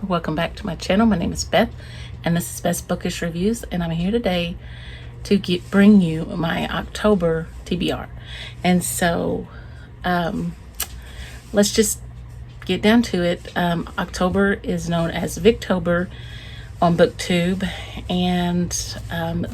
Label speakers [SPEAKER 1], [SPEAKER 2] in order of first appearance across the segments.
[SPEAKER 1] Welcome back to my channel. My name is Beth and this is Beth's Bookish Reviews, and I'm here today to bring you my October TBR. And so let's just get down to it. October is known as Victober on BookTube, and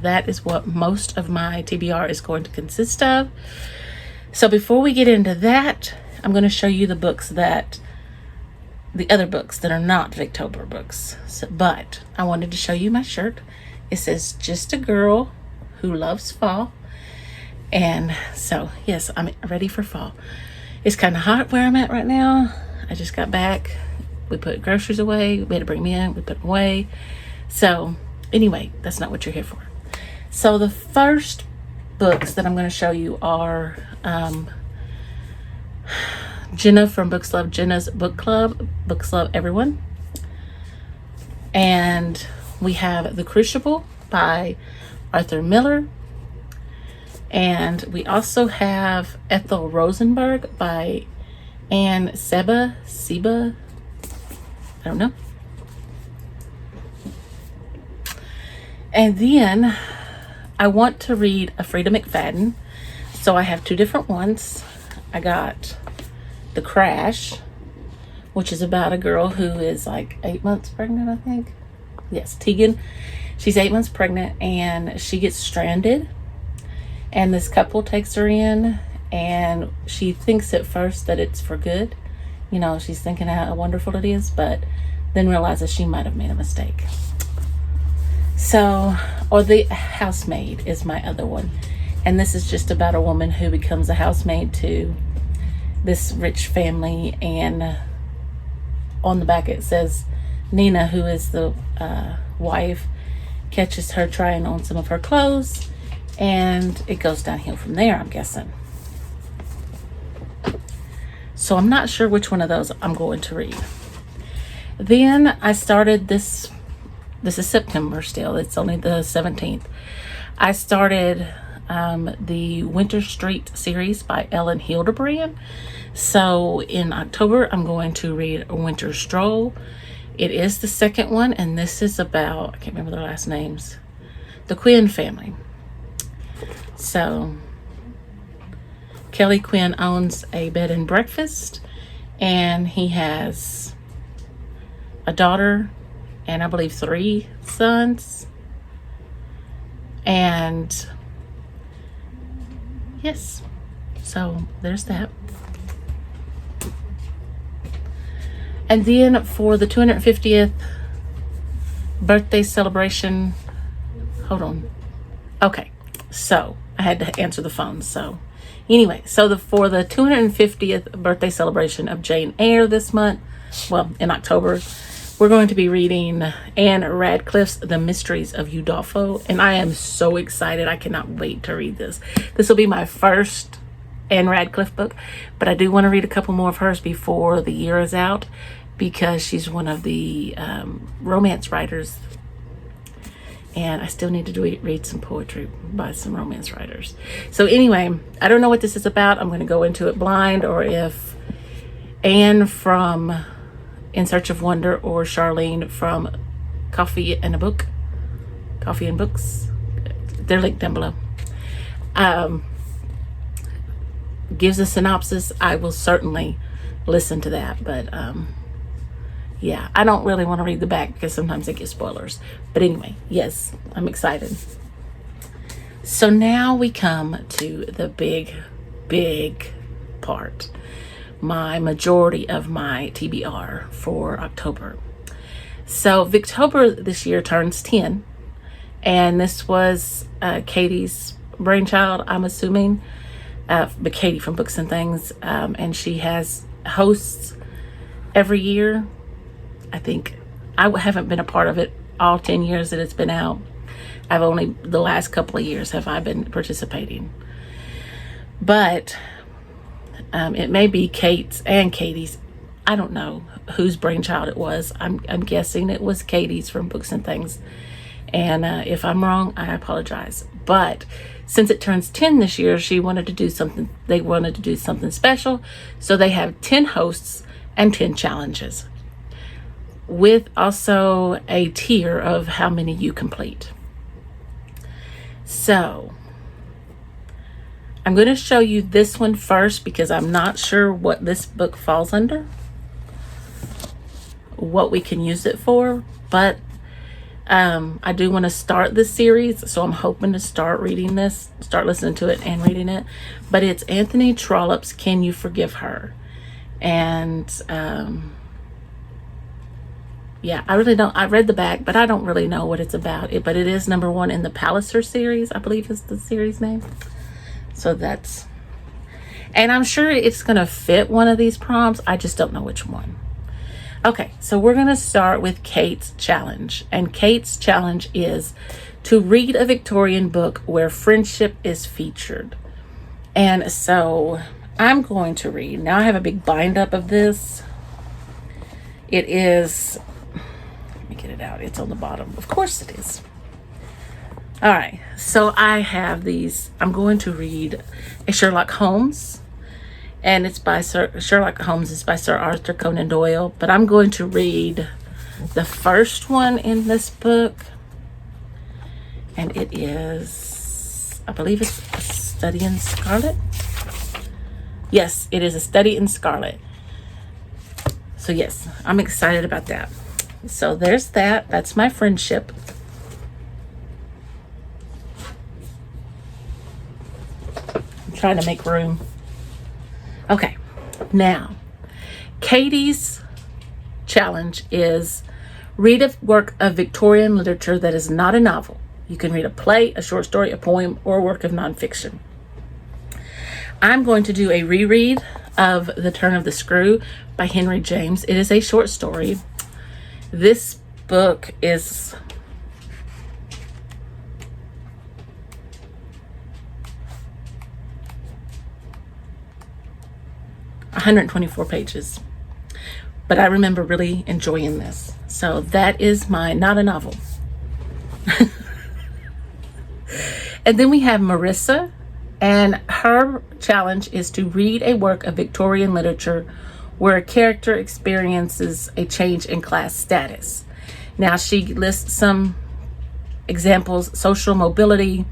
[SPEAKER 1] that is what most of my TBR is going to consist of. So before we get into that, I'm going to show you the other books that are not Victober books. But I wanted to show you my shirt. It says "Just a Girl Who Loves Fall." And so, yes, I'm ready for fall. It's kind of hot where I'm at right now. I just got back. We put groceries away. We had to bring them in. We put them away. So anyway, that's not what you're here for. So the first books that I'm going to show you are Jenna from Books Love Jenna's Book Club, Books Love Everyone. And we have The Crucible by Arthur Miller. And we also have Ethel Rosenberg by Anne Seba, I don't know. And then I want to read a Frida McFadden. So I have two different ones. I got The Crash, which is about a girl who is like 8 months pregnant, I think. Yes, Tegan. She's 8 months pregnant and she gets stranded. And this couple takes her in, and she thinks at first that it's for good. You know, she's thinking how wonderful it is, but then realizes she might have made a mistake. So, or The Housemaid is my other one. And this is just about a woman who becomes a housemaid to this rich family, and on the back it says Nina, who is the wife, catches her trying on some of her clothes, and it goes downhill from there, I'm guessing. So I'm not sure which one of those I'm going to read. Then I started this is September still, it's only the 17th. I started the Winter Street series by Ellen Hildebrand. So in October, I'm going to read Winter Stroll. It is the second one, and this is about, I can't remember their last names, the Quinn family. So Kelly Quinn owns a bed and breakfast, and he has a daughter and I believe 3 sons. And yes, so there's that. And then for the 250th birthday celebration, hold on. Okay, so I had to answer the phone. So anyway, so for the 250th birthday celebration of Jane Eyre this month, well, in October, we're going to be reading Anne Radcliffe's The Mysteries of Udolpho, and I am so excited. I cannot wait to read this. This will be my first Anne Radcliffe book, but I do want to read a couple more of hers before the year is out, because she's one of the romance writers, and I still need to read some poetry by some romance writers. So anyway, I don't know what this is about. I'm going to go into it blind, or if Anne from In Search of Wonder or Charlene from Coffee and Books, they're linked down below, gives a synopsis, I will certainly listen to that. But yeah, I don't really want to read the back because sometimes it gives spoilers. But anyway, yes, I'm excited. So now we come to the big part, my majority of my TBR for October. So Victober this year turns 10, and this was Katie's brainchild, I'm assuming, but Katie from Books and Things, and she hosts every year. I think I haven't been a part of it all 10 years that it's been out. I've only the last couple of years have I been participating, but it may be Kate's and Katie's. I don't know whose brainchild it was. I'm guessing it was Katie's from Books and Things. And if I'm wrong, I apologize. But since it turns 10 this year, they wanted to do something special. So they have 10 hosts and 10 challenges. with also a tier of how many you complete. So I'm going to show you this one first because I'm not sure what this book falls under, what we can use it for, but I do want to start this series, so I'm hoping to start reading this, start listening to it and reading it. But it's Anthony Trollope's Can You Forgive Her? And yeah, I really don't, I read the back, but I don't really know what it's about. But it is #1 in the Palliser series, I believe is the series name. So that's, and I'm sure it's going to fit one of these prompts. I just don't know which one. Okay, so we're going to start with Kate's challenge. And Kate's challenge is to read a Victorian book where friendship is featured. And so I'm going to read. Now I have a big bind up of this. It is, let me get it out. It's on the bottom. Of course it is. All right, so I have these. I'm going to read a Sherlock Holmes. And it's by Sherlock Holmes is by Sir Arthur Conan Doyle. But I'm going to read the first one in this book. And it is, I believe it's A Study in Scarlet. Yes, it is A Study in Scarlet. So yes, I'm excited about that. So there's that. That's my friendship. I'm trying to make room. Okay, now, Katie's challenge is read a work of Victorian literature that is not a novel. You can read a play, a short story, a poem, or a work of nonfiction. I'm going to do a reread of The Turn of the Screw by Henry James. It is a short story. This book is 124 pages. But I remember really enjoying this. So that is my not a novel. And then we have Marissa, and her challenge is to read a work of Victorian literature where a character experiences a change in class status. Now she lists some examples: social mobility,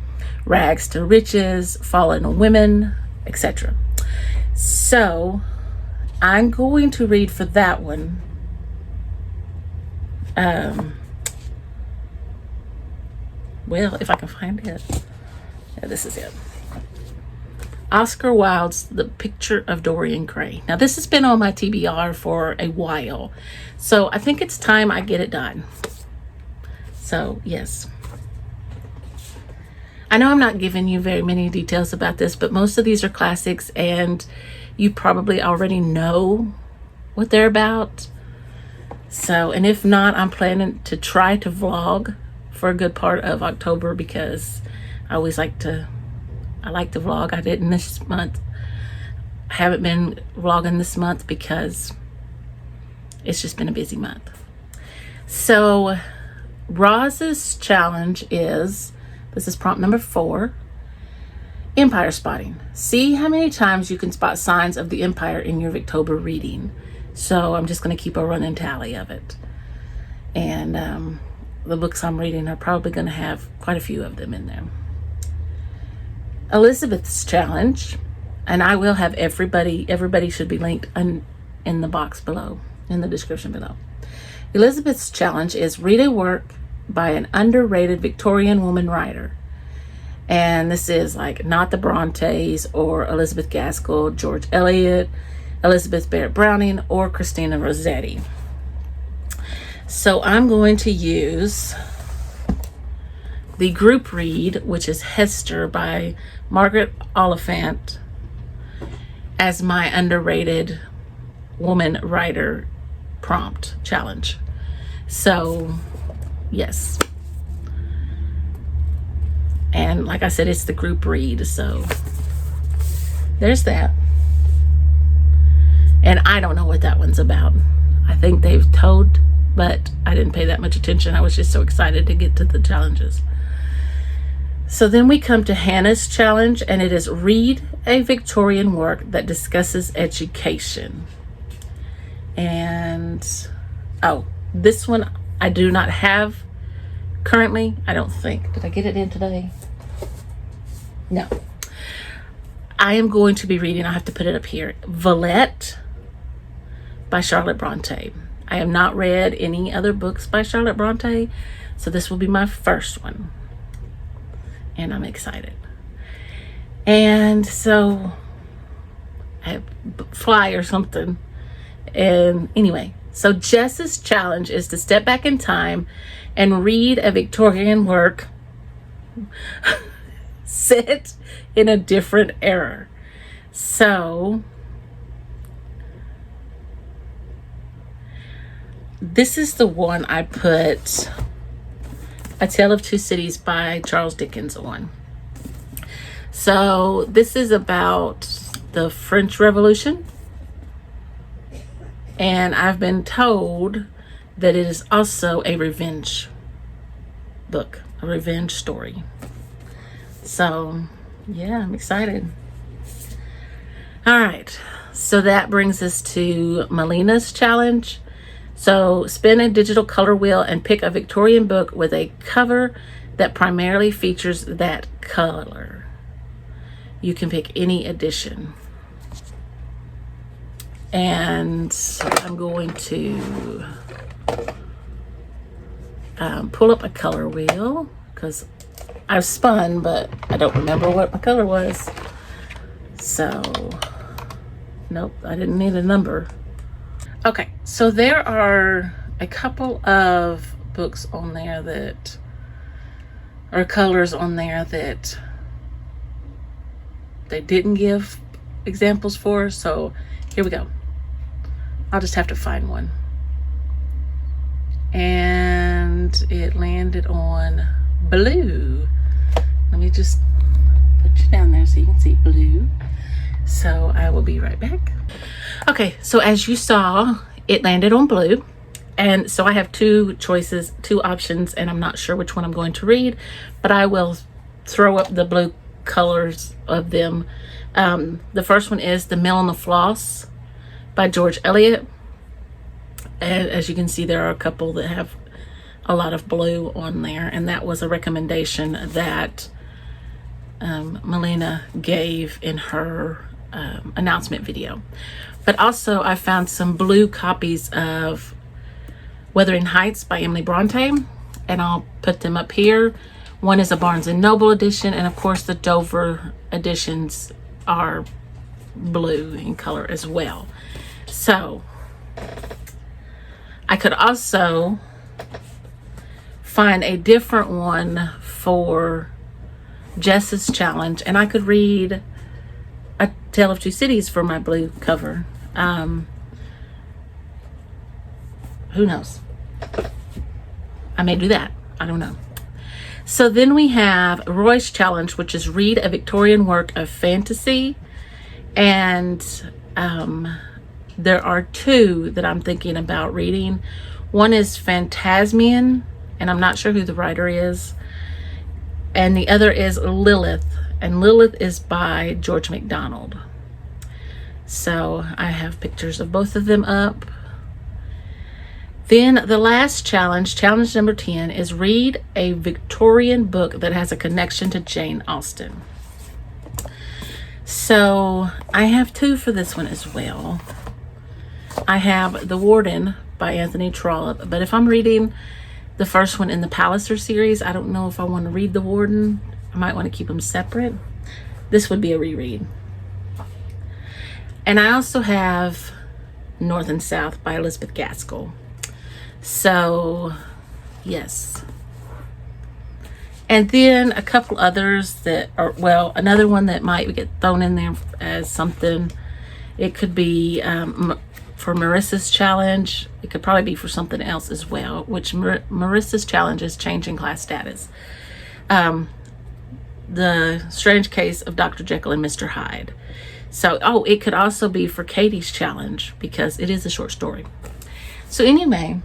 [SPEAKER 1] rags to riches, fallen women, etc. So I'm going to read for that one. Well, if I can find it. Yeah, this is it. Oscar Wilde's The Picture of Dorian Gray. Now, this has been on my TBR for a while, so I think it's time I get it done. So, yes. I know I'm not giving you very many details about this, but most of these are classics, and you probably already know what they're about. So, and if not, I'm planning to try to vlog for a good part of October because I always like to vlog. I didn't this month. I haven't been vlogging this month because it's just been a busy month. So Roz's challenge is, this is prompt number 4, empire spotting. See how many times you can spot signs of the empire in your Victober reading. So I'm just going to keep a running tally of it. And the books I'm reading are probably going to have quite a few of them in there. Elizabeth's challenge, and I will have everybody should be linked in the box below, in the description below. Elizabeth's challenge is read a work by an underrated Victorian woman writer. And this is like not the Brontes or Elizabeth Gaskell, George Eliot, Elizabeth Barrett Browning, or Christina Rossetti. So I'm going to use the group read, which is Hester by Margaret Oliphant, as my underrated woman writer prompt challenge. So, yes. And like I said, it's the group read, so there's that. And I don't know what that one's about. I think they've told, but I didn't pay that much attention. I was just so excited to get to the challenges. So then we come to Hannah's challenge, and it is read a Victorian work that discusses education. And, oh, This one I do not have currently. I don't think. Did I get it in today? No. I am going to be reading, I have to put it up here, Villette by Charlotte Bronte. I have not read any other books by Charlotte Bronte, so this will be my first one. And I'm excited. And so I have fly or something. And anyway, so Jess's challenge is to step back in time and read a Victorian work set in a different era. So this is the one I put A Tale of Two Cities by Charles Dickens on. So this is about the French Revolution, and I've been told that it is also a revenge book, a revenge story. So yeah, I'm excited. All right, so that brings us to Melina's challenge. So spin a digital color wheel and pick a Victorian book with a cover that primarily features that color. You can pick any edition. And I'm going to pull up a color wheel because I've spun, but I don't remember what my color was. So, nope, I didn't need a number. Okay, so there are a couple of books on there that, or colors on there that they didn't give examples for. So here we go. I'll just have to find one. And it landed on blue. Let me just put you down there so you can see blue. So I will be right back. Okay, so as you saw, it landed on blue. And so I have two choices, two options, and I'm not sure which one I'm going to read, but I will throw up the blue colors of them. The first one is The Mill on the Floss by George Eliot. And as you can see, there are a couple that have a lot of blue on there, and that was a recommendation that Melina gave in her announcement video. But also I found some blue copies of Wuthering Heights by Emily Bronte, and I'll put them up here. One is a Barnes and Noble edition, and of course the Dover editions are blue in color as well. So I could also find a different one for Jess's challenge, and I could read A Tale of Two Cities for my blue cover. Who knows? I may do that. I don't know. So then we have Roy's challenge, which is read a Victorian work of fantasy. And there are two that I'm thinking about reading. One is Phantasmian, and I'm not sure who the writer is. And the other is Lilith, and Lilith is by George MacDonald. So I have pictures of both of them up. Then the last challenge, challenge number 10, is read a Victorian book that has a connection to Jane Austen. So I have two for this one as well. I have The Warden by Anthony Trollope, but if I'm reading the first one in the Palliser series, I don't know if I want to read The Warden. I might want to keep them separate. This would be a reread. And I also have North and South by Elizabeth Gaskell. So, yes. And then a couple others that are, well, another one that might get thrown in there as something. It could be for Marissa's challenge. It could probably be for something else as well, which Marissa's challenge is changing class status. The Strange Case of Dr. Jekyll and Mr. Hyde. So, oh, it could also be for Katie's challenge because it is a short story. So anyway,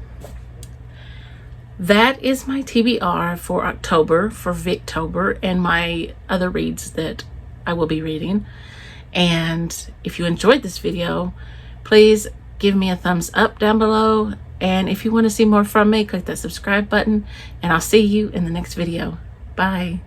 [SPEAKER 1] that is my TBR for October, for Victober, and my other reads that I will be reading. And if you enjoyed this video, please give me a thumbs up down below And if you want to see more from me, click that subscribe button, and I'll see you in the next video. Bye.